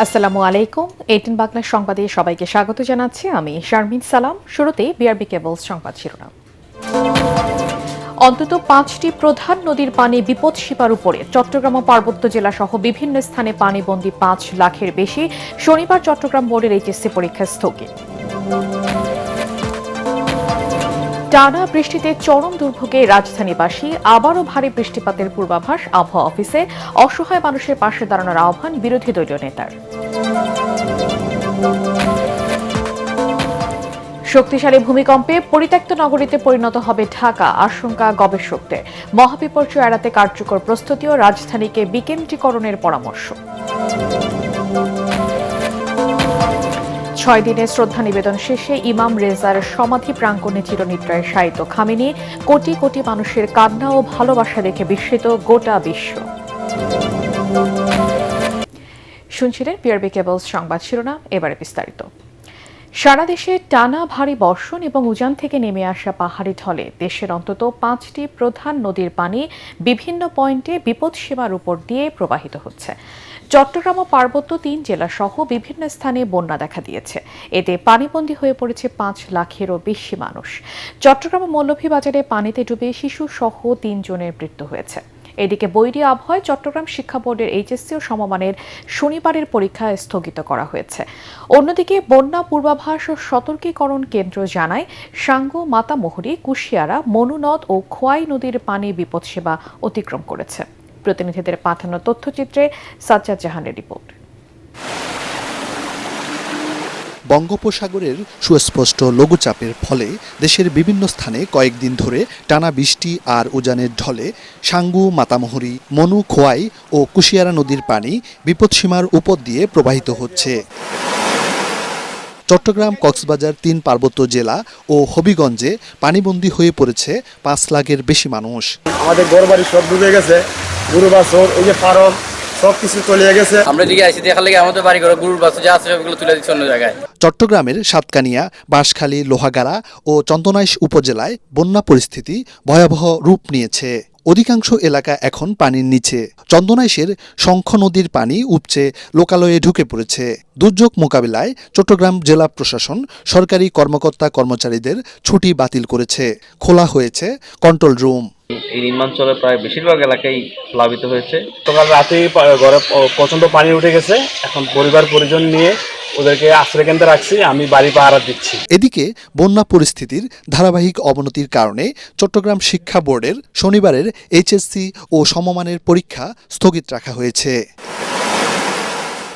আসসালামু আলাইকুম। 18 বাংলা সংবাদে সবাইকে স্বাগত জানাচ্ছি আমি শারমিন সালাম। শুরুতেই বিআরবি কেবলস সংবাদ শিরোনাম। অন্তত 5টি প্রধান নদীর পানি বিপদসীমার উপরে। চট্টগ্রাম ও পার্বত্য জেলা সহ বিভিন্ন স্থানে পানিবন্দী 5 লাখের বেশি। শনিবার চট্টগ্রাম বোর্ডের এইচএসসি পরীক্ষা স্থগিত। টানা বৃষ্টিতে চরম দুর্ভোগে রাজধানীবাসী। আবারও ভারী বৃষ্টিপাতের পূর্বাভাস আবহাওয়া অফিসে। অসহায় মানুষের পাশে দাঁড়ানোর আহ্বান বিরোধী দলীয় নেতার। শক্তিশালী ভূমিকম্পে পরিত্যক্ত নগরীতে পরিণত হবে ঢাকা, আশঙ্কা গবেষকদের। মহাবিপর্যয় এড়াতে কার্যকর প্রস্তুতি ও রাজধানীকে বিকেন্দ্রীকরণের পরামর্শ। 6 দিনের শ্রদ্ধা নিবেদন শেষে ইমাম রেজার সমাধি প্রাঙ্গণে চিরনিদ্রায় শায়িত খামেনি। কোটি কোটি মানুষের কান্না ও ভালোবাসা দেখে বিস্মিত গোটা বিশ্ব। শুনছিলেন বিআরবি কেবলস সংবাদ শিরোনাম, এবারে বিস্তারিত। সারা দেশে টানা ভারী বর্ষণ এবং উজান থেকে নেমে আসা পাহাড়ি ঢলে দেশের অন্তত 5টি প্রধান নদীর পানি বিভিন্ন পয়েন্টে বিপদসীমার উপর দিয়ে প্রবাহিত হচ্ছে। চট্টগ্রাম ও পার্বত্য 3 জেলা সহ বিভিন্ন স্থানে বন্যা দেখা দিয়েছে। এতে পানিবন্দী হয়ে পড়েছে 5 লাখেরও বেশি মানুষ। চট্টগ্রাম ও মৌলভীবাজারে পানিতে ডুবে শিশু সহ 3 জনের মৃত্যু হয়েছে। এদিকে বৈরী আবহাওয়ায় চট্টগ্রাম শিক্ষা বোর্ডের এইচএসসি ও সমমানের শনিবারের পরীক্ষা স্থগিত করা হয়েছে। অন্যদিকে বন্যা পূর্বাভাস ও সতর্কীকরণ কেন্দ্র জানায় সাঙ্গু, মাতামুহুরী, কুশিয়ারা, মনুনদ ও খোয়াই নদীর পানি বিপদসীমা অতিক্রম করেছে। প্রতিনিধিদের পাঠানো তথ্যচিত্রে সাজ্জাদ জাহানের রিপোর্ট। বঙ্গোপসাগরের সুস্পষ্ট লঘুচাপের ফলে দেশের বিভিন্ন স্থানে কয়েকদিন ধরে টানা বৃষ্টি আর উজানের ঢলে সাঙ্গু, মাতামুহুরী, মনু, খোয়াই ও কুশিয়ারা নদীর পানি বিপদসীমার উপর দিয়ে প্রবাহিত হচ্ছে। চট্টগ্রাম, কক্সবাজার 3 পার্বত্য জেলা ও হবিগঞ্জে পানিবন্দী হয়ে পড়েছে 5 লাখের বেশি মানুষ। আমাদের ঘরবাড়ি সব ডুবে গেছে, গরু বাছর, ওই যে ফার্ম সবকিছু চলে গেছে। আমরা দিকে আইসি দেখার লাগে আমাদের বাড়ি ঘর গরুর বাছর যা আছে সবগুলো তুলে দিচ্ছে অন্য জায়গায়। চট্টগ্রামের সাতকানিয়া, বাঁশখালী, লোহাগাড়া ও চন্দনাইশ উপজেলায় বন্যা পরিস্থিতি ভয়াবহ রূপ নিয়েছে। অধিকাংশ এলাকা এখন পানির নিচে। চন্দনাইশের শঙ্খ নদীর পানি উপচে লোকালয়ে ঢুকে পড়েছে। দুর্যোগ মোকাবিলায় চট্টগ্রাম জেলা প্রশাসন সরকারি কর্মকর্তা কর্মচারীদের ছুটি বাতিল করেছে। খোলা হয়েছে কন্ট্রোল রুম। এই নিম্নাঞ্চলের প্রায় বেশিরভাগ এলাকাই প্লাবিত হয়েছে। সকাল রাতে ঘরে প্রচন্ড পানি উঠে গেছে। এখন পরিবার পরিজন নিয়ে ওদেরকে আশ্রয় কেন্দ্রে রাখছি, আমি বাড়ি পাহারা দিচ্ছি। এদিকে বন্যা পরিস্থিতির ধারাবাহিক অবনতির কারণে চট্টগ্রাম শিক্ষা বোর্ডের শনিবারের এইচএসসি ও সমমানের পরীক্ষা স্থগিত রাখা হয়েছে।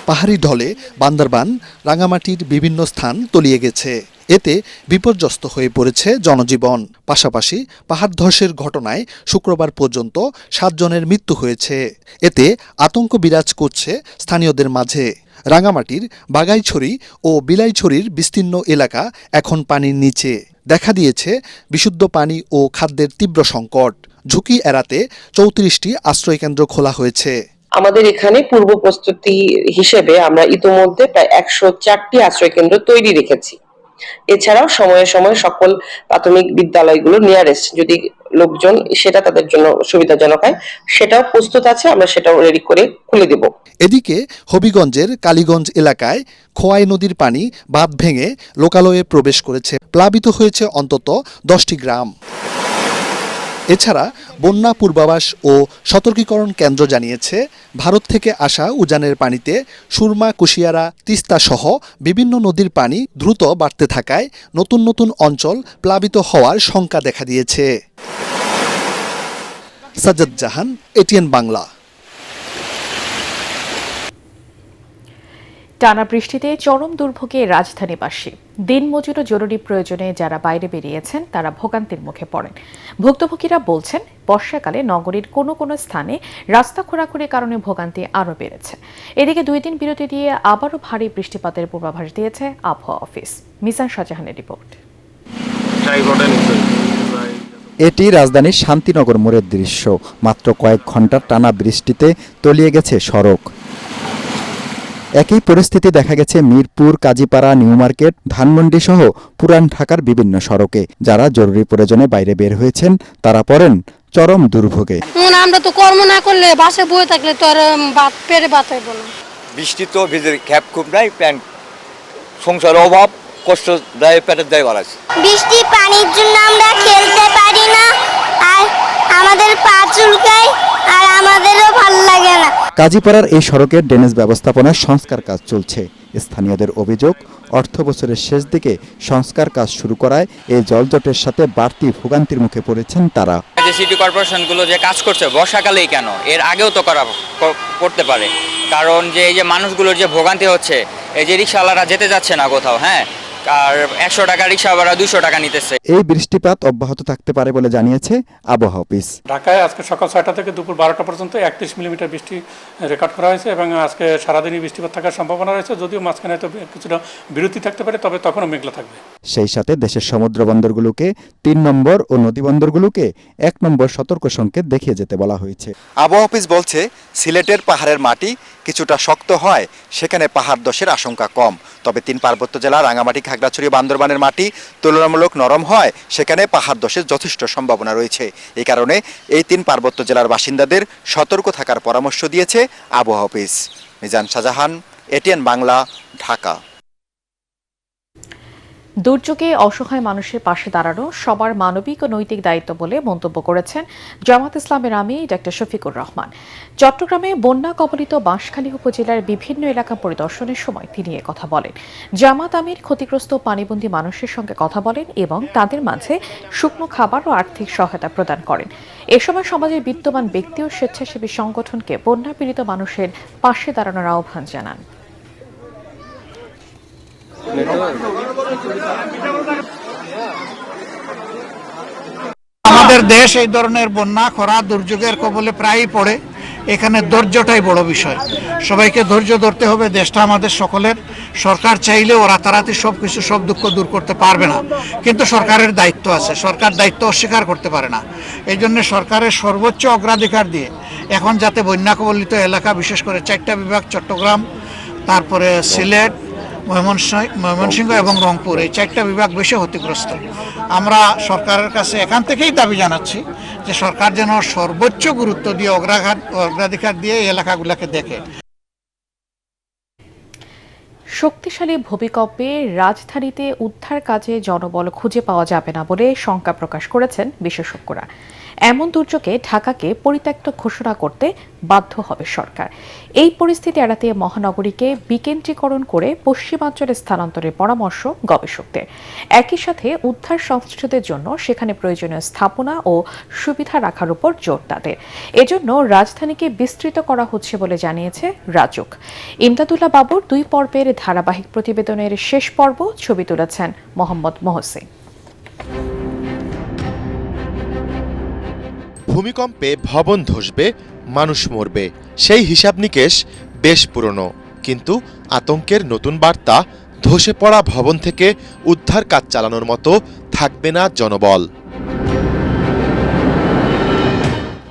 পাহাড়ি ঢলে বান্দরবান, রাঙামাটির বিভিন্ন স্থান তলিয়ে গেছে। এতে বিপর্যস্ত হয়ে পড়েছে জনজীবন। পাশাপাশি পাহাড় ধসের ঘটনায় শুক্রবার পর্যন্ত 7 জনের মৃত্যু হয়েছে। এতে আতঙ্ক বিরাজ করছে স্থানীয়দের মাঝে। রাঙামাটির বাগাইছড়ি ও বিলাইছড়ির বিস্তীর্ণ এলাকা এখন পানির নিচে। দেখা দিয়েছে বিশুদ্ধ পানি ও খাদ্যের তীব্র সংকট। ঝুঁকি এড়াতে 34টি আশ্রয়কেন্দ্র খোলা হয়েছে। আমাদের এখানে পূর্ব প্রস্তুতি হিসেবে আমরা ইতোমধ্যে প্রায় 104টি আশ্রয় কেন্দ্র তৈরি রেখেছি। এছাড়াও সময়ে সময়ে সকল প্রাথমিক বিদ্যালয়গুলো নিয়ারেস্ট যদি লোকজন সেটা তাদের জন্য সুবিধাজনক হয় সেটাও প্রস্তুত আছে, আমরা সেটাও রেডি করে খুলে দেব। এদিকে হবিগঞ্জের কালীগঞ্জ এলাকায় খোয়াই নদীর পানি বাঁধ ভেঙে লোকালয়ে প্রবেশ করেছে। প্লাবিত হয়েছে অন্তত 10টি গ্রাম। এছাড়া বন্যা পূর্বাভাস ও সতর্কীকরণ কেন্দ্র জানিয়েছে ভারত থেকে আসা উজানের পানিতে সুরমা, কুশিয়ারা, তিস্তা সহ বিভিন্ন নদীর পানি দ্রুত বাড়তে থাকায় নতুন নতুন অঞ্চল প্লাবিত হওয়ার শঙ্কা দেখা দিয়েছে। সাজ্জাদ জাহান, এটিএন বাংলা। টানা বৃষ্টিতে চরম দুর্ভোগে রাজধানীবাসী। দিনমজুর ও জরুরি প্রয়োজনে যারা বাইরে বেরিয়েছেন তারা ভোগান্তির মুখে পড়েন। ভুক্তভোগীরা বলছেন বর্ষাকালে নগরীর কোনো কোনো স্থানে রাস্তা খোঁড়াখুড়ির কারণে ভোগান্তি আরও বেড়েছে। এদিকে 2 দিন বিরতি দিয়ে আবারও ভারী বৃষ্টিপাতের পূর্বাভাস দিয়েছে আবহাওয়া অফিস। মিজান শাহজাহানের রিপোর্ট। এটি রাজধানীর শান্তিনগর মোড়ের দৃশ্য। মাত্র কয়েক ঘন্টার টানা বৃষ্টিতে তলিয়ে গেছে সড়ক। একই পরিস্থিতি দেখা গেছে মিরপুর, কাজীপাড়া, নিউ মার্কেট, ধানমন্ডি সহ পুরান ঢাকার বিভিন্ন সড়কে। যারা জরুরি প্রয়োজনে বাইরে বের হয়েছেন তারা পড়েন চরম দুর্ভোগে। আমরা তো কর্ম না করলে বাসে বসে থাকলে তো আর পেটে ভাত হইব না। বৃষ্টি তো ভিজে ক্যাপ খুব নাই, প্যান্ট সংসারের অভাব, কষ্ট দেয়, পেটের দেয় বাড়াচ্ছে। বৃষ্টি পানির জন্য আমরা খেলতে পারি না, আর আমাদের পা চুলকায়, আর আমাদেরও ভালো লাগে না। কাজীপাড়ার এই সড়কের ড্রেনেজ ব্যবস্থাপনার সংস্কার কাজ চলছে। স্থানীয়দের অভিযোগ, অর্থ বছরের শেষ দিকে সংস্কার কাজ শুরু করায় এই জলজটের সাথে বাড়তি ভোগান্তির মুখে পড়েছেন তারা। যে সিটি কর্পোরেশনগুলো যে কাজ করছে বর্ষাকালেই কেন, এর আগেও তো করতে পারে। কারণ যে এই যে মানুষগুলোর যে ভোগান্তি হচ্ছে, এই যে রিক্সাওয়ালারা যেতে যাচ্ছে না কোথাও, হ্যাঁ, আর 100 টাকা রিক্সা ভাড়া 200 টাকা নিতেছে। এই বৃষ্টিপাত অব্যাহত থাকতে পারে বলে জানিয়েছে আবহাওয়া অফিস। ঢাকায় আজকে সকাল 6টা থেকে দুপুর 12টা পর্যন্ত 31 মিলিমিটার বৃষ্টি রেকর্ড করা হয়েছে এবং আজকে সারাদিনই বৃষ্টিপাত থাকার সম্ভাবনা রয়েছে। যদিও মাঝখানে তো কিছুটা বিরতি থাকতে পারে, তবে তখনও মেঘলা থাকবে। সেই সাথে দেশের সমুদ্র বন্দরগুলোকে 3 নম্বর ও নদী বন্দরগুলোকে 1 নম্বর সতর্ক সংকেত দেখিয়ে যেতে বলা হয়েছে। আবহাওয়া অফিস বলছে, সিলেটের পাহাড়ের মাটি কিছুটা শক্ত হয়, সেখানে পাহাড় ধসের আশঙ্কা কম। তবে 3 পার্বত্য জেলা রাঙামাটি, খাগড়াছড়ি, বান্দরবানের মাটি তুলনামূলক নরম হয়, সেখানে পাহাড় ধসের যথেষ্ট সম্ভাবনা রয়েছে। এই কারণে এই 3 পার্বত্য জেলার বাসিন্দাদের সতর্ক থাকার পরামর্শ দিয়েছে আবহাওয়া অফিস। মিজান শাহজাহান, এটিএন বাংলা, ঢাকা। দুর্যোগে অসহায় মানুষের পাশে দাঁড়ানো সবার মানবিক ও নৈতিক দায়িত্ব বলে মন্তব্য করেছেন জামাত ইসলামের আমির ডক্টর শফিকুর রহমান। চট্টগ্রামে বন্যা কবলিত বাঁশখালী উপজেলার বিভিন্ন এলাকা পরিদর্শনের সময় তিনি কথা বলেন। জামাত আমির ক্ষতিগ্রস্ত পানিবন্দী মানুষের সঙ্গে কথা বলেন এবং তাদের মাঝে শুকনো খাবার ও আর্থিক সহায়তা প্রদান করেন। এ সময় সমাজের বিত্তবান ব্যক্তি ও স্বেচ্ছাসেবী সংগঠনকে বন্যা পীড়িত মানুষের পাশে দাঁড়ানোর আহ্বান জানান। আমাদের দেশ এই ধরনের বন্যা, খরা, দুর্যোগের কবলে প্রায়ই পড়ে। এখানে ধৈর্যটাই বড় বিষয়। সবাইকে ধৈর্য ধরতে হবে। দেশটা আমাদের সকলের। সরকার চাইলেও রাতারাতি সবকিছু, সব দুঃখ দূর করতে পারবে না, কিন্তু সরকারের দায়িত্ব আছে। সরকার দায়িত্ব অস্বীকার করতে পারে না। এই জন্য সরকারের সর্বোচ্চ অগ্রাধিকার দিয়ে এখন যাতে বন্যা কবলিত এলাকা, বিশেষ করে 4টা বিভাগ, চট্টগ্রাম, তারপরে সিলেট, ময়মনসিংহ এবং রংপুর, এই 4টা বিভাগ বেশি ক্ষতিগ্রস্ত। আমরা সরকারের কাছে এখান থেকেই দাবি জানাচ্ছি যে সরকার যেন সর্বোচ্চ গুরুত্ব দিয়ে, অগ্রাধিকার দিয়ে এই এলাকাগুলোকে দেখে। শক্তিশালী ভূমিকম্পে রাজধানীতে উদ্ধার কাজে জনবল খুঁজে পাওয়া যাবে না বলে শঙ্কা প্রকাশ করেছেন বিশেষজ্ঞরা। এমন দুর্যোগে ঢাকাকে পরিত্যক্ত ঘোষণা করতে বাধ্য হবে সরকার। এই পরিস্থিতি এড়াতে মহানগরীকে বিকেন্দ্রীকরণ করে পশ্চিমাঞ্চলে স্থানান্তরের পরামর্শ গবেষকদের। একই সাথে উদ্ধার সংশ্লিষ্টদের জন্য সেখানে প্রয়োজনীয় স্থাপনা ও সুবিধা রাখার উপর জোর তাদের। এজন্য রাজধানীকে বিস্তৃত করা হচ্ছে বলে জানিয়েছে রাজুক। ইমদাদুল্লাহ বাবুর 2 পর্বের ধারাবাহিক প্রতিবেদনের শেষ পর্ব ছবি তুলেছেন মোহাম্মদ মহসিন। ভূমিকম্পে ভবন ধসবে, মানুষ মরবে, সেই হিসাব নিকেশ বেশ পুরনো। কিন্তু আতঙ্কের নতুন বার্তা, ধসে পড়া ভবন থেকে উদ্ধার কাজ চালানোর মতো থাকবে না জনবল।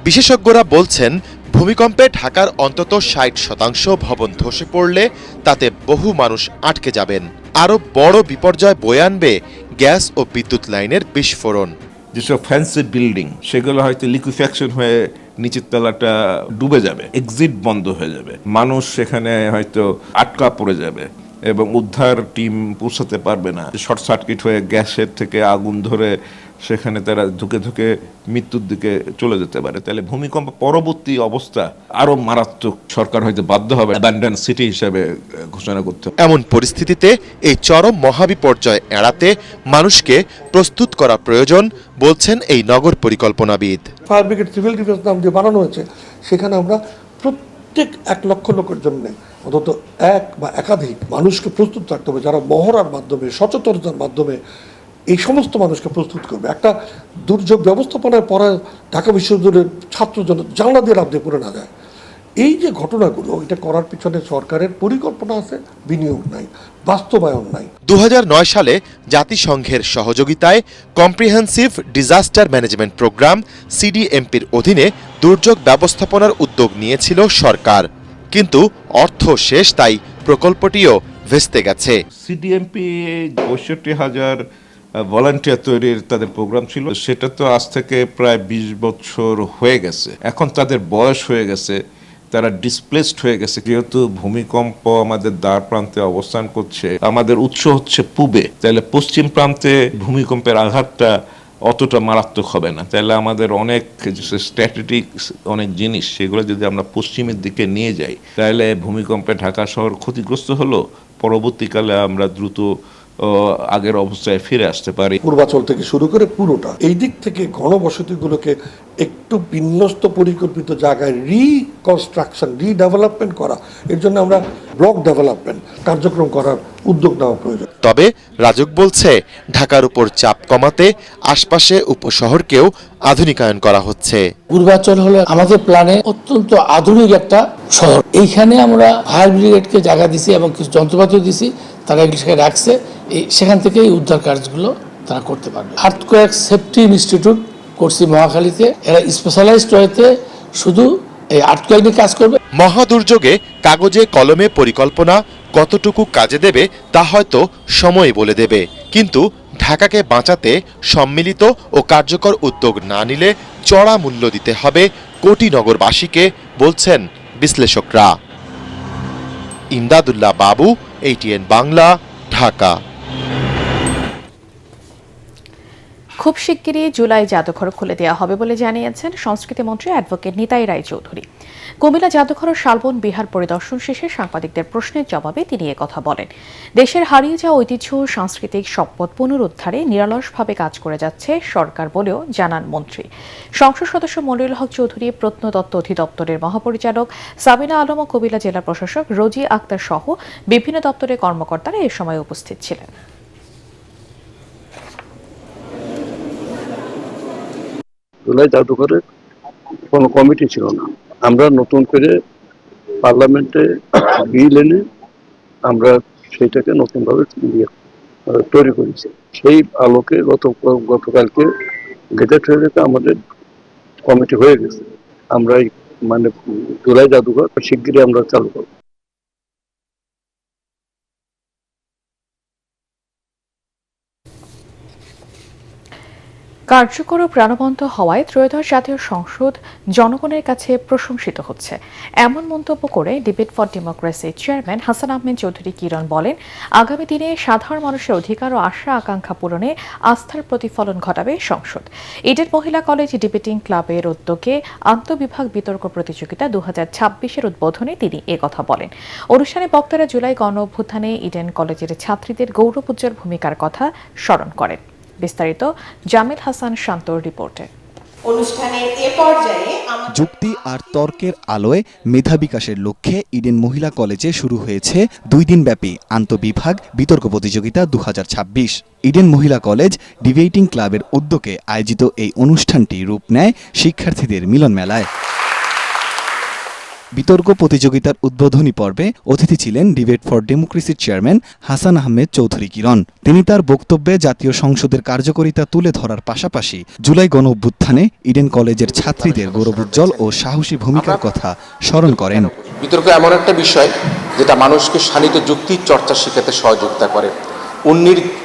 বিশেষজ্ঞরা বলছেন, ভূমিকম্পে ঢাকার অন্তত 60% ভবন ধসে পড়লে তাতে বহু মানুষ আটকে যাবেন। আরও বড় বিপর্যয় বয়ে আনবে গ্যাস ও বিদ্যুৎ লাইনের বিস্ফোরণ। যেসব ফ্যান্সি বিল্ডিং, সেগুলো হয়তো লিকুইফ্যাকশন হয়ে নিচের তলাটা ডুবে যাবে, এক্সিট বন্ধ হয়ে যাবে, মানুষ সেখানে হয়তো আটকা পড়ে যাবে এবং উদ্ধার টিম পৌঁছাতে পারবে না। শর্ট সার্কিট হয়ে গ্যাসের থেকে আগুন ধরে সেখানে তারা ধুকে ধুকে মৃত্যুর দিকে চলে যেতে পারে। তাহলে ভূমিকম্প পরবর্তী অবস্থা আরো মারাত্মক। সরকার হয়তো বাধ্য হবে অ্যাবান্ডন সিটি হিসেবে ঘোষণা করতে। এমন পরিস্থিতিতে এই চরম মহাবিপর্যয় এড়াতে মানুষকে প্রস্তুত করা প্রয়োজন বলছেন এই নগর পরিকল্পনাবিদ। ফায়ার ব্রিগেড সিভিল ডিফেন্স নাম যে বানানো হয়েছে, সেখানে আমরা প্রত্যেক 1 লক্ষ লোকের জন্য অন্তত 1 বা একাধিক মানুষকে প্রস্তুত থাকতে হবে, যারা মহড়ার মাধ্যমে, সচেতনতার মাধ্যমে এই সমস্ত মানুষকে প্রস্তুত করবে। একটা দুর্যোগ ব্যবস্থাপনায় পড়া ঢাকা বিশ্ববিদ্যালয়ের ছাত্রজন জানলা দিয়ে লাভ দিয়ে পড়ে না যায়। এই যে ঘটনাগুলো, এটা করার পিছনে সরকারের পরিকল্পনা আছে, বিনিয়োগ নাই, বাস্তবায়ন নাই। 2009 সালে জাতিসংঘের সহযোগিতায় কম্প্রিহেন্সিভ ডিজাস্টার ম্যানেজমেন্ট প্রোগ্রাম CDMPর অধীনে দুর্যোগ ব্যবস্থাপনার উদ্যোগ নিয়েছিল সরকার, কিন্তু অর্থ শেষ, তাই প্রকল্পটিও ভেস্তে গেছে। CDMP 65,000 ভলান্টিয়ার তৈরির তাদের প্রোগ্রাম ছিল, সেটা তো আজ থেকে প্রায় 20 বছর হয়ে গেছে। এখন তাদের বয়স হয়ে গেছে, তারা ডিসপ্লেসড হয়ে গেছে। যেহেতু ভূমিকম্প আমাদের দ্বার প্রান্তে অবস্থান করছে, আমাদের উৎস হচ্ছে পূবে, তাহলে পশ্চিম প্রান্তে ভূমিকম্পের আঘাতটা অতটা মারাত্মক হবে না। তাহলে আমাদের অনেক স্ট্র্যাটেজিক অনেক জিনিস সেগুলো যদি আমরা পশ্চিমের দিকে নিয়ে যাই, তাহলে ভূমিকম্পে ঢাকা শহর ক্ষতিগ্রস্ত হলো, পরবর্তীকালে আমরা দ্রুত আগের অবস্থায় ফিরে আসতে পারি। পূর্বাচল থেকে শুরু করে পুরোটা এই দিক থেকে ঘনবসতিগুলোকে একটু বিন্যস্ত পরিকল্পিত জায়গায় রিকনস্ট্রাকশন, রিডেভেলপমেন্ট করা, এর জন্য আমরা ব্লক ডেভেলপমেন্ট কার্যক্রম করার উদ্যোগ নেওয়া প্রয়োজন। তবে রাজুক বলছে, ঢাকার উপর চাপ কমাতে আশপাশে উপশহরকেও আধুনিকায়ন করা হচ্ছে। পূর্বাচল হলো আমাদের প্ল্যানে অত্যন্ত আধুনিক একটা শহর। এইখানে আমরা ফায়ার ব্রিগেডকে জায়গা দিছি এবং কিছু যন্ত্রপাতিও দিছি, তারা এগুলো সেখানে রাখছে, সেখান থেকে এই উদ্ধার কাজগুলো তারা করতে পারবে। আর্থকোয়েক সেফটি ইনস্টিটিউট করছি মহাখালীতে, এরা স্পেশালাইজড হয়েছে শুধু এই আর্থকোয়েক নিয়ে কাজ করবে। মহাদুর্যোগে কাগজে কলমে পরিকল্পনা কতটুকু কাজে দেবে তা হয়তো সময় বলে দেবে, কিন্তু ঢাকাকে বাঁচাতে সম্মিলিত ও কার্যকর উদ্যোগ না নিলে চড়া মূল্য দিতে হবে কোটি নগরবাসীকে, বলছেন বিশ্লেষকরা। ইমদাদুল্লাহ বাবু, ATN বাংলা, ঢাকা। খুব শিগগিরই জুলাই জাদুঘর খুলে দেওয়া হবে বলে জানিয়েছেন সংস্কৃতিমন্ত্রী অ্যাডভোকেট নিতাই রায়চৌধুরী। কুমিল্লা জাদুঘর শালবন বিহার পরিদর্শন শেষে সাংবাদিকদের প্রশ্নের জবাবে তিনি একথা বলেন। দেশের হারিয়ে যাওয়া ঐতিহ্য সাংস্কৃতিক সম্পদ পুনরুদ্ধারে নিরলসভাবে কাজ করে যাচ্ছে সরকার বলেও জানান মন্ত্রী। সংসদ সদস্য মনিরুল হক চৌধুরী, প্রত্নতত্ত্ব অধিদপ্তরের মহাপরিচালক সাবিনা আলম ও কুমিল্লা জেলা প্রশাসক রোজি আক্তার সহ বিভিন্ন দপ্তরের কর্মকর্তারা এ সময় উপস্থিত ছিলেন। জুলাই জাদুঘরের কোনো কমিটি ছিল না। আমরা নতুন করে পার্লামেন্টে বিল এনে আমরা সেইটাকে নতুনভাবে তৈরি করেছি। সেই আলোকে গতকালকে গেজেট হয়ে গেছে, আমাদের কমিটি হয়ে গেছে। আমরা মানে জুলাই জাদুঘর শিগগিরই আমরা চালু করব। কার্যকর ও প্রাণবন্ত হওয়ায় ত্রয়োদশ জাতীয় সংসদ জনগণের কাছে প্রশংসিত হচ্ছে, এমন মন্তব্য করে ডিবেট ফর ডেমোক্রেসির চেয়ারম্যান হাসান আহমেদ চৌধুরী কিরণ বলেন, আগামী দিনে সাধারণ মানুষের অধিকার ও আশা আকাঙ্ক্ষা পূরণে আস্থার প্রতিফলন ঘটাবে সংসদ। ইডেন মহিলা কলেজ ডিবেটিং ক্লাবের উদ্যোগে আন্তঃবিভাগ বিতর্ক প্রতিযোগিতা 2026-এর উদ্বোধনে তিনি একথা বলেন। অনুষ্ঠানে বক্তারা জুলাই গণ অভ্যুত্থানে ইডেন কলেজের ছাত্রীদের গৌরবোজ্জ্বল ভূমিকার কথা স্মরণ করেন। বিস্তারিত জামিল হাসান শান্তর রিপোর্টে। অনুষ্ঠানের এ পর্যায়ে যুক্তি আর তর্কের আলোয় মেধা বিকাশের লক্ষ্যে ইডেন মহিলা কলেজে শুরু হয়েছে 2 দিনব্যাপী আন্তঃবিভাগ বিতর্ক প্রতিযোগিতা 2026। ইডেন মহিলা কলেজ ডিবেটিং ক্লাবের উদ্যোগে আয়োজিত এই অনুষ্ঠানটি রূপ নেয় শিক্ষার্থীদের মিলন মেলায়। বিতর্ক প্রতিযোগিতার উদ্বোধনী পর্বে অতিথি ছিলেন ডিবেট ফর ডেমোক্রেসির চেয়ারম্যান হাসান আহমেদ চৌধুরী কিরণ। তিনি তার বক্তব্যে জাতীয় সংসদের কার্যকারিতা তুলে ধরার পাশাপাশি জুলাই গণ অভ্যুত্থানে ইডেন কলেজের ছাত্রীদের গৌরবোজ্জ্বল ও সাহসী ভূমিকার কথা স্মরণ করেন। বিতর্ক এমন একটা বিষয় যেটা মানুষকে শানিত যুক্তির চর্চা শেখাতে সহযোগিতা করে,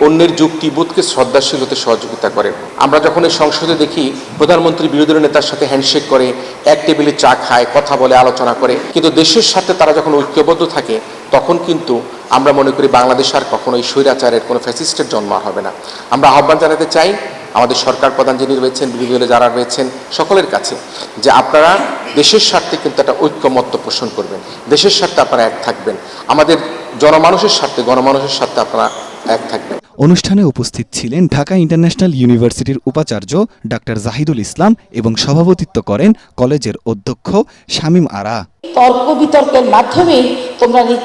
অন্যের যুক্তিবোধকে শ্রদ্ধাশীল হতে সহযোগিতা করে। আমরা যখন এই সংসদে দেখি প্রধানমন্ত্রী বিরোধী নেতার সাথে হ্যান্ডশেক করে, এক টেবিলে চা খায়, কথা বলে, আলোচনা করে, কিন্তু দেশের সাথে তারা যখন ঐক্যবদ্ধ থাকে তখন কিন্তু আমরা মনে করি বাংলাদেশ আর কখনোই স্বৈরাচারের কোনো ফ্যাসিস্টের জন্ম হবে না। আমরা আহ্বান জানাতে চাই আমাদের সরকার প্রধান যিনি রয়েছেন, বিরোধী দলে যারা রয়েছেন সকলের কাছে, যে আপনারা দেশের স্বার্থে কিন্তু একটা ঐক্যমত্য পোষণ করবেন, দেশের স্বার্থে আপনারা এক থাকবেন, আমাদের জনমানুষের স্বার্থে গণমানুষের স্বার্থে আপনারা এক থাকবেন। অনুষ্ঠানে উপস্থিত ছিলেন ঢাকা ইন্টারন্যাশনাল ইউনিভার্সিটির উপাচার্য ডাক্তার জাহিদুল ইসলাম এবং সভাপতিত্ব করেন কলেজের অধ্যক্ষ শামীম আরা। তর্ক বিতর্কের মাধ্যমেই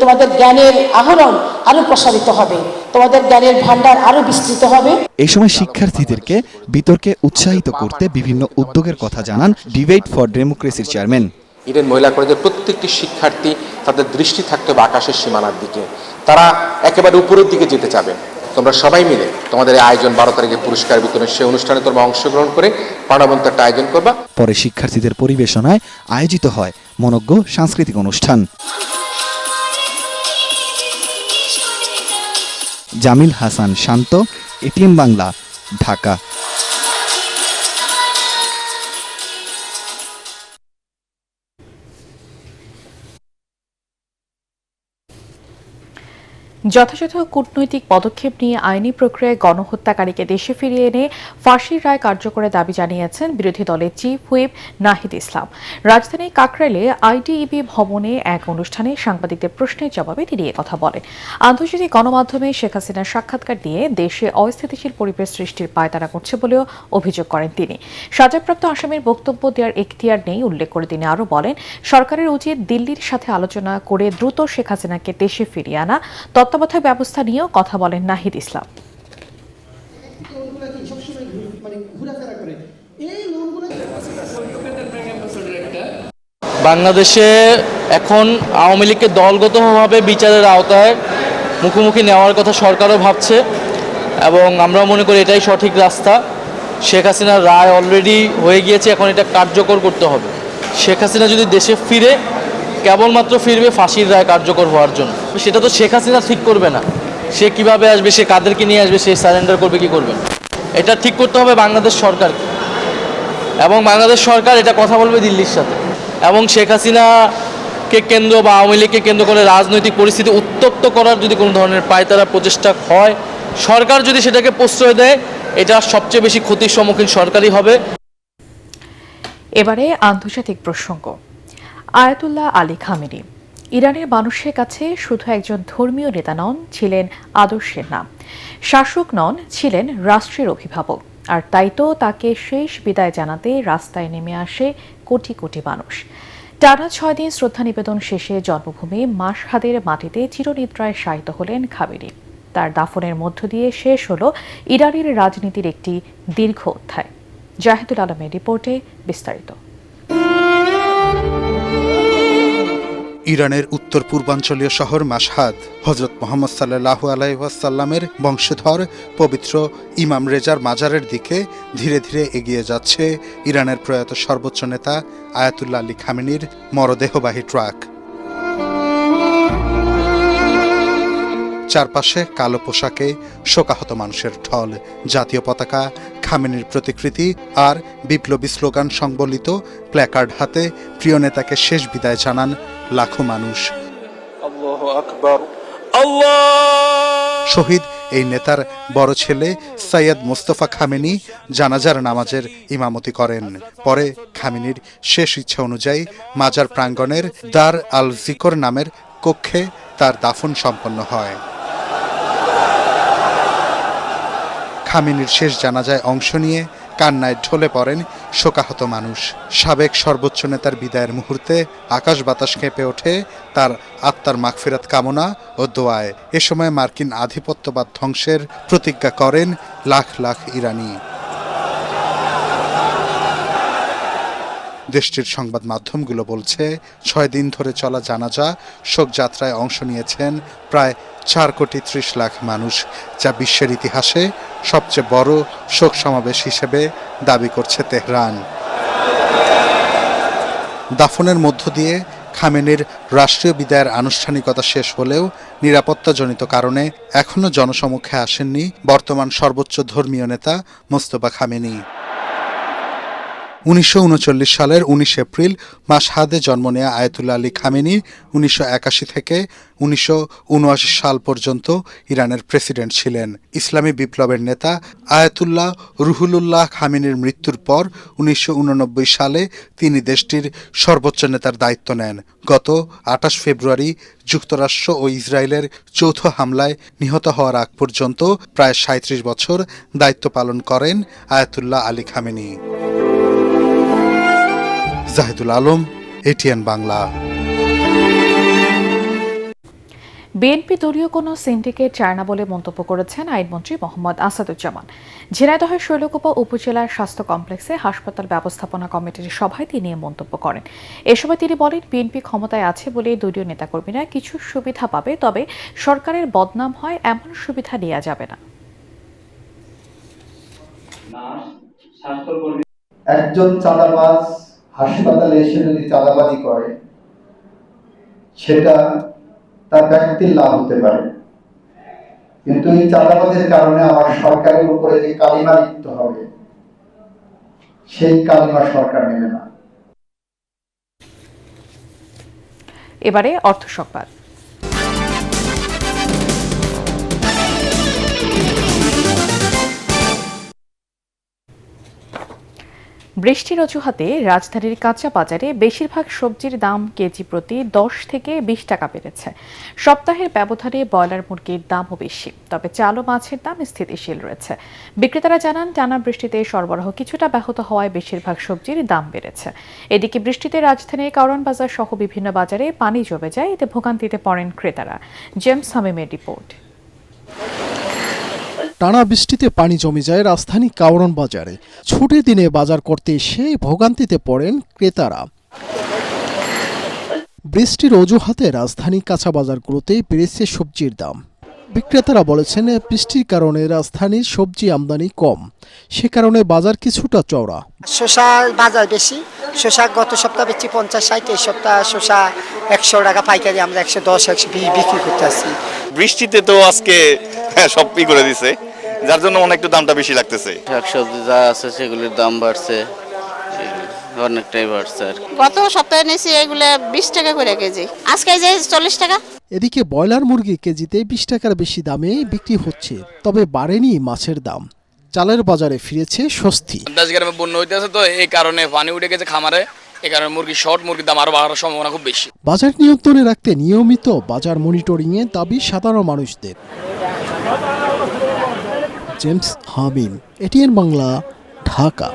তোমাদের জ্ঞানের আহরণ আরো প্রসারিত হবে, তোমাদের জ্ঞানের ভান্ডার আরো বিস্তৃত হবে। এই সময় শিক্ষার্থীদেরকে বিতর্কে উৎসাহিত করতে বিভিন্ন উদ্যোগের কথা জানান ডিবেট ফর ডেমোক্রেসির চেয়ারম্যান। ইডেন মহিলা কলেজের প্রত্যেকটি শিক্ষার্থী তাদের দৃষ্টি থাকতে হবে আকাশের সীমানার দিকে, তারা একেবারে উপরের দিকে যেতে চাবে। তোমরা সবাই মিলে তোমাদের এই আয়োজন 12 তারিখে পুরস্কার বিতরণ, সেই অনুষ্ঠানে তোমরা অংশগ্রহণ করে প্রাণবন্ত একটা আয়োজন করবা। পরে শিক্ষার্থীদের পরিবেশনায় আয়োজিত হয় মনোজ্ঞ সাংস্কৃতিক অনুষ্ঠান। জামিল হাসান শান্ত, ATN বাংলা, ঢাকা। যথাযথ কূটনৈতিক পদক্ষেপ নিয়ে আইনি প্রক্রিয়ায় গণহত্যাকারীকে দেশে ফিরিয়ে এনে ফাঁসির রায় কার্যকরের দাবি জানিয়েছেন বিরোধী দলের চিফ হুইপ নাহিদ ইসলাম। রাজধানীর কাকরাইলে আইডিইবি ভবনে এক অনুষ্ঠানে সাংবাদিকদের প্রশ্নের জবাবে তিনি কথা বলেন। আন্তর্জাতিক গণমাধ্যমে শেখ হাসিনার সাক্ষাৎকার দিয়ে দেশে অস্থিতিশীল পরিবেশ সৃষ্টির পায়তারা করছে বলেও অভিযোগ করেন তিনি। সাজাপ্রাপ্ত আসামির বক্তব্য দেওয়ার এখতিয়ার নেই উল্লেখ করে তিনি আরও বলেন, সরকারের উচিত দিল্লির সাথে আলোচনা করে দ্রুত শেখ হাসিনাকে দেশে ফিরিয়ে আনা। তত্ত্বাবধায়ক ব্যবস্থা নিয়েও কথা বলেন নাহিদ ইসলাম। বাংলাদেশে এখন আওয়ামী লীগকে দলগতভাবে বিচারের আওতায় মুখোমুখি নেওয়ার কথা সরকারও ভাবছে এবং আমরাও মনে করি এটাই সঠিক রাস্তা। শেখ হাসিনার রায় অলরেডি হয়ে গিয়েছে, এখন এটা কার্যকর করতে হবে। শেখ হাসিনা যদি দেশে ফিরে কেবলমাত্র ফিরবে ফাঁসির রায় কার্যকর হওয়ার জন্য। সেটা তো শেখ হাসিনা ঠিক করবে না। সে কিভাবে আসবে, সে কাদেরকে নিয়ে আসবে, সে সারেন্ডার করবে কি করবে, এটা ঠিক করতে হবে বাংলাদেশ সরকার। এবং বাংলাদেশ সরকার এটা কথা বলবে দিল্লির সাথে। এবং শেখ হাসিনাকে কেন্দ্র বা আওয়ামী লীগকে কেন্দ্র করে রাজনৈতিক পরিস্থিতি উত্তপ্ত করার যদি কোনো ধরনের পায়তারা প্রচেষ্টা হয়, সরকার যদি সেটাকে প্রশ্রয় দেয়, এটা সবচেয়ে বেশি ক্ষতির সম্মুখীন সরকারই হবে। এবারে আন্তর্জাতিক প্রসঙ্গ। আয়াতুল্লাহ আলী খামেনি ইরানের মানুষের কাছে শুধু একজন ধর্মীয় নেতা নন, ছিলেন আদর্শের নাম। শাসক নন, ছিলেন রাষ্ট্রের অভিভাবক। আর তাই তো তাকে শেষ বিদায় জানাতে রাস্তায় নেমে আসে কোটি কোটি মানুষ। টানা 6 দিন শ্রদ্ধা নিবেদন শেষে জন্মভূমি মাশহাদের মাটিতে চিরনিদ্রায় শায়িত হলেন খামেনি। তার দাফনের মধ্য দিয়ে শেষ হল ইরানের রাজনীতির একটি দীর্ঘ অধ্যায়। জাহিদুল আলমের রিপোর্টে বিস্তারিত। ইরানের উত্তর পূর্বাঞ্চলীয় শহর মাশহাদ হযরত মুহাম্মদ সাল্লাল্লাহু আলাইহি ওয়াসাল্লামের বংশধর পবিত্র ইমাম রেজার মাজারের দিকে ধীরে ধীরে এগিয়ে যাচ্ছে ইরানের প্রয়াত সর্বোচ্চ নেতা আয়াতুল্লাহ আলী খামেনির মরদেহবাহী ট্রাক। চারপাশে কালো পোশাকে শোকাহত মানুষের ঢল, জাতীয় পতাকা, খামেনির প্রতিকৃতি আর বিপ্লবী স্লোগান সংবলিত প্ল্যাকার্ড হাতে প্রিয় নেতাকে শেষ বিদায় জানান লাখো মানুষ। আল্লাহু আকবার, আল্লাহ। শহীদ এই নেতার বড় ছেলে সৈয়দ মোস্তফা খামেনি জানাজার নামাজের ইমামতি করেন। পরে খামেনির শেষ ইচ্ছা অনুযায়ী মাজার প্রাঙ্গণের দার আল জিকর নামের কক্ষে তার দাফন সম্পন্ন হয়। খামেনির শেষ জানাজায় অংশ নিয়ে কান্নায় ঢলে পড়েন শোকাহত মানুষ। সাবেক সর্বোচ্চ নেতার বিদায়ের মুহূর্তে আকাশ বাতাস কেঁপে ওঠে তার আত্মার মাগফিরাত কামনা ও দোয়ায়। এ সময় মার্কিন আধিপত্যবাদ ধ্বংসের প্রতিজ্ঞা করেন লাখ লাখ ইরানি। দেশটির সংবাদ মাধ্যমগুলো বলছে, 6 দিন ধরে চলা জানাজা শোকযাত্রায় অংশ নিয়েছেন প্রায় 4,30,00,000 মানুষ, যা বিশ্বের ইতিহাসে সবচেয়ে বড় শোক সমাবেশ হিসেবে দাবি করছে তেহরান। দাফনের মধ্য দিয়ে খামেনির রাষ্ট্রীয় বিদায়ের আনুষ্ঠানিকতা শেষ হলেও নিরাপত্তাজনিত কারণে এখনও জনসমক্ষে আসেননি বর্তমান সর্বোচ্চ ধর্মীয় নেতা মোস্তফা খামেনি। 1939 সালের 19 এপ্রিল মাশহাদে জন্ম নেয়া আয়াতুল্লাহ আলী খামেনি 1981 থেকে 1979 সাল পর্যন্ত ইরানের প্রেসিডেন্ট ছিলেন। ইসলামী বিপ্লবের নেতা আয়াতুল্লাহ রুহুল্লাহ খামেনির মৃত্যুর পর 1989 সালে তিনি দেশটির সর্বোচ্চ নেতার দায়িত্ব নেন। গত 28 ফেব্রুয়ারি যুক্তরাষ্ট্র ও ইসরায়েলের যৌথ হামলায় নিহত হওয়ার আগ পর্যন্ত প্রায় 37 বছর দায়িত্ব পালন করেন Ayatollah Ali Khamenei. Zahidul Alam, ATN Bangla. BNP দলীয় কোনো সিন্ডিকেট চায় না বলে মন্তব্য করেছেন আইনমন্ত্রী মোহাম্মদ আসাদুজ্জামান। ঝিনাইদহের শৈলকুপা উপজেলার স্বাস্থ্য কমপ্লেক্সে হাসপাতাল ব্যবস্থাপনা কমিটির সভায় তিনি মন্তব্য করেন। এ সময় তিনি বলেন, বিএনপি ক্ষমতায় আছে বলে দলীয় নেতাকর্মীরা কিছু সুবিধা পাবে, তবে সরকারের বদনাম হয় এমন সুবিধা নেওয়া যাবে না। একজন চাঁদাবাজ হাসপাতালে এসে যদি চাঁদাবাজি করে, সেটা তার ব্যক্তির লাভ হতে পারে, কিন্তু এই চাঁদাবাজের কারণে আমার সরকারের উপরে যে কালিমা লিখতে হবে, সেই কালিমা সরকার নেবে না। এবারে অর্থ সংবাদ। বৃষ্টির অজুহাতে রাজধানীর কাঁচা বাজারে বেশিরভাগ সবজির দাম কেজি প্রতি 10 থেকে 20 টাকা বেড়েছে। সপ্তাহের ব্যবধানে ব্রয়লার মুরগির দামও বেশি, তবে চাল ও মাছের দাম স্থিতিশীল রয়েছে। বিক্রেতারা জানান, টানা বৃষ্টিতে সরবরাহ কিছুটা ব্যাহত হওয়ায় বেশিরভাগ সবজির দাম বেড়েছে। এদিকে বৃষ্টিতে রাজধানীর কারওয়ান বাজার সহ বিভিন্ন বাজারে পানি জমে যায়, এতে ভোগান্তিতে পড়েন ক্রেতারা। জেমস হামিমের রিপোর্ট। টানা বৃষ্টিতে পানি জমে যায় রাজধানী কারওয়ান বাজারে। ছুটির দিনে বাজার করতে এসে ভোগান্তিতে পড়েন ক্রেতারা। বৃষ্টির অজুহাতে রাজধানী কাঁচা বাজারগুলোতে বেড়েছে সবজির দাম। বিক্রেতারা বলেছেন, বৃষ্টির কারণে রাজধানীর সবজি আমদানি কম, সে কারণে বাজার কিছুটা চওড়া। শসার বাজার বেশি। শসা গত সপ্তাহ বেচি 50-60, এই সপ্তাহ শসা 100 টাকা পাইকারি, আমরা 110-120 বিক্রি করতে আসছি। বৃষ্টিতে তো আজকে সবই করে দিছে, যার জন্য অনেকটা দামটা বেশি লাগতেছে। শাকসবজি যা আছে সেগুলির দাম বাড়ছে, অনেকটাই বাড়ছে। গত সপ্তাহে নিয়েছি এগুলো 20 টাকা করে কেজি, আজকে যে 40 টাকা। এদিকে ব্রয়লার মুরগি কেজিতে 20 টাকার বেশি দামে বিক্রি হচ্ছে, তবে বাড়েনি মাছের দাম। চালের বাজারে ফিরেছে স্বস্তি। গ্রামে বন্যা হইতেছে, তো এই কারণে পানি উঠে গেছে খামারে, এই কারণে মুরগির দাম আরো বাড়ার সম্ভাবনা খুব বেশি। বাজার নিয়ন্ত্রণে রাখতে নিয়মিত বাজার মনিটরিং এর দাবি সাধারণ মানুষদের। জেমস হামিম, এটিএন বাংলা, ঢাকা।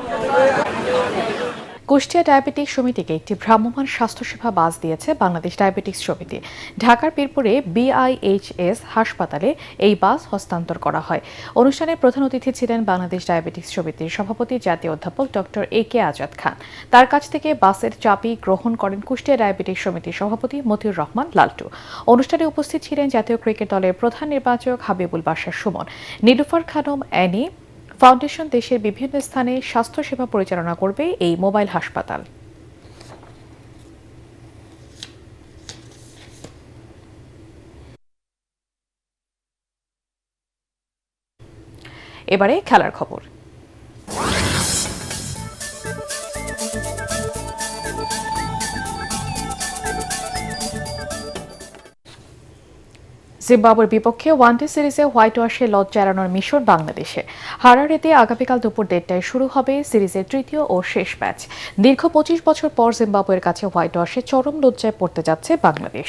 কুষ্টিয়া ডায়াবেটিক সমিতিকে একটি ভ্রাম্যমাণ স্বাস্থ্যসেবা বাস দিয়েছে বাংলাদেশ ডায়াবেটিক্স সমিতি। ঢাকার পীরপুরে BIHS হাসপাতালে এই বাস হস্তান্তর করা হয়। অনুষ্ঠানে প্রধান অতিথি ছিলেন বাংলাদেশ ডায়াবেটিক্স সমিতির সভাপতি জাতীয় অধ্যাপক ডক্টর AK আজাদ খান। তার কাছ থেকে বাসের চাবি গ্রহণ করেন কুষ্টিয়া ডায়াবেটিক্স সমিতির সভাপতি মতিউর রহমান লালটু। অনুষ্ঠানে উপস্থিত ছিলেন জাতীয় ক্রিকেট দলের প্রধান নির্বাচক হাবিবুল বাশার সুমন। নীলুফার খানম অ্যানি ফাউন্ডেশন দেশের বিভিন্ন স্থানে স্বাস্থ্যসেবা পরিচালনা করবে এই মোবাইল হাসপাতাল। এবারে খেলার খবর। জিম্বাবুয়ের বিপক্ষে ওয়ানডে সিরিজে হোয়াইট ওয়াশে লজ্জা এড়ানোর মিশন বাংলাদেশে। হারারেতে আগামীকাল দুপুর 1টায় শুরু হবে সিরিজের তৃতীয় ও শেষ ম্যাচ। দীর্ঘ 25 বছর পর জিম্বাবুয়ের কাছে হোয়াইট ওয়াশে চরম লজ্জায় পড়তে যাচ্ছে বাংলাদেশ।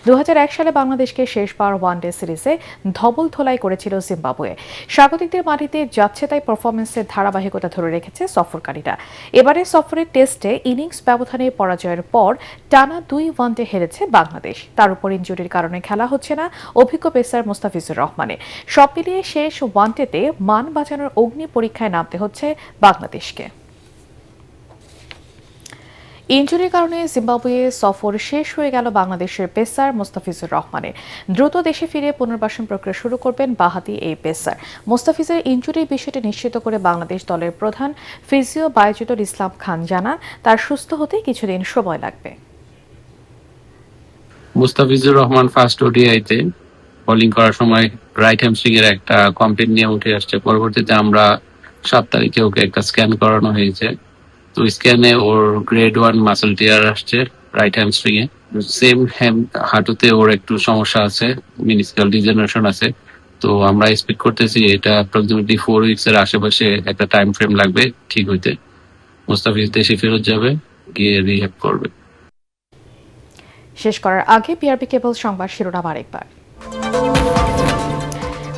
2001 সালে বাংলাদেশকে শেষবার ওয়ানডে সিরিজে ধবল ধোলাই করেছিল জিম্বাবুয়ে। স্বাগতিকদের মাটিতে যাচ্ছে তাই পারফরমেন্সের ধারাবাহিকতা ধরে রেখেছে সফরকারীরা। এবারে সফরের টেস্টে ইনিংস ব্যবধানে পরাজয়ের পর টানা 2 ওয়ানডে হেরেছে বাংলাদেশ। তার উপর ইনজুরির কারণে খেলা হচ্ছে না অভিজ্ঞ পেসার মোস্তাফিজুর রহমানের। সব মিলিয়ে শেষ ওয়ানডেতে মান বাঁচানোর অগ্নি পরীক্ষায় নামতে হচ্ছে বাংলাদেশকে। ইনজুরির কারণে জিম্বাবুয়ে সফর শেষ হয়ে গেল বাংলাদেশের পেসার মোস্তাফিজুর রহমানের। দ্রুত দেশে ফিরে পুনর্বাসন প্রক্রিয়া শুরু করবেন বাঁহাতি এই পেসার। মোস্তাফিজের ইনজুরির বিষয়টি নিশ্চিত করে বাংলাদেশ দলের প্রধান ফিজিও বায়েজিদুল ইসলাম খান জানান, তার সুস্থ হতে কিছুদিন সময় লাগবে। মুস্তাফিজুর রহমান ফার্স্ট ওডিআইতে বোলিং করার সময় রাইট হ্যামস্ট্রিং এর একটা কমপ্লেন নিয়ে উঠে আসছে। পরবর্তীতে আমরা 7 তারিখে ওকে একটা স্ক্যান করানো হয়েছে। তো স্ক্যানে ওর গ্রেড 1 মাসল টিয়ার আসছে রাইট হ্যামস্ট্রিং এ। সেম হাঁটুতে ওর একটু সমস্যা আছে, মিনিস্কাল ডিজেনারেশন আছে। তো আমরা এক্সপেক্ট করতেছি এটা অ্যাপ্রক্সিমেটলি 4 উইকস এর আশেপাশে একটা টাইম ফ্রেম লাগবে ঠিক হইতে। মুস্তাফিজ দেশে ফেরত যাবে, গিয়ে রিহ্যাব করবে। শেষ করার আগে বিআরবি কেবল সংবাদ শিরোনাম আরেকবার।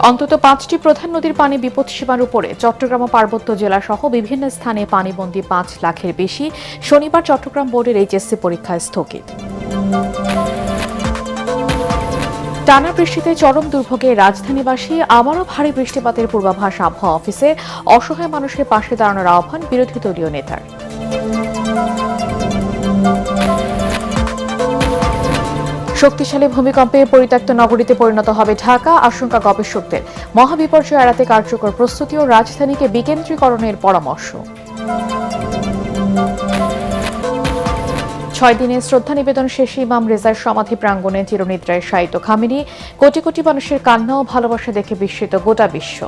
অন্তত 5টি প্রধান নদীর পানি বিপদসীমার উপরে। চট্টগ্রাম ও পার্বত্য জেলা সহ বিভিন্ন স্থানে পানিবন্দী 5 লাখের বেশি। শনিবার চট্টগ্রাম বোর্ডের HSC পরীক্ষা স্থগিত। টানা বৃষ্টিতে চরম দুর্ভোগে রাজধানীবাসী। আবারও ভারী বৃষ্টিপাতের পূর্বাভাস আবহাওয়া অফিসে। অসহায় মানুষের পাশে দাঁড়ানোর আহ্বান বিরোধী দলীয় নেতার। শক্তিশালী ভূমিকম্পে পরিত্যক্ত নগরীতে পরিণত হবে ঢাকা, আশঙ্কা গবেষকদের। মহাবিপর্যয় এড়াতে কার্যকর প্রস্তুতি ও রাজধানীকে বিকেন্দ্রীকরণের পরামর্শ। 6 দিনের শ্রদ্ধা নিবেদন শেষে ইমাম রেজার সমাধি প্রাঙ্গণে চিরনিদ্রায় শায়িত খামেনি। কোটি কোটি মানুষের কান্না ও ভালোবাসা দেখে বিস্মিত গোটা বিশ্ব।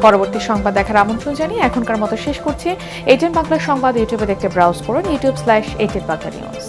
পরবর্তী সংবাদ দেখার আমন্ত্রণ জানিয়ে এখনকার মতো শেষ করছি। এটিএন বাংলা সংবাদ ইউটিউবে দেখতে ব্রাউজ করুন, youtube/8nbangla news।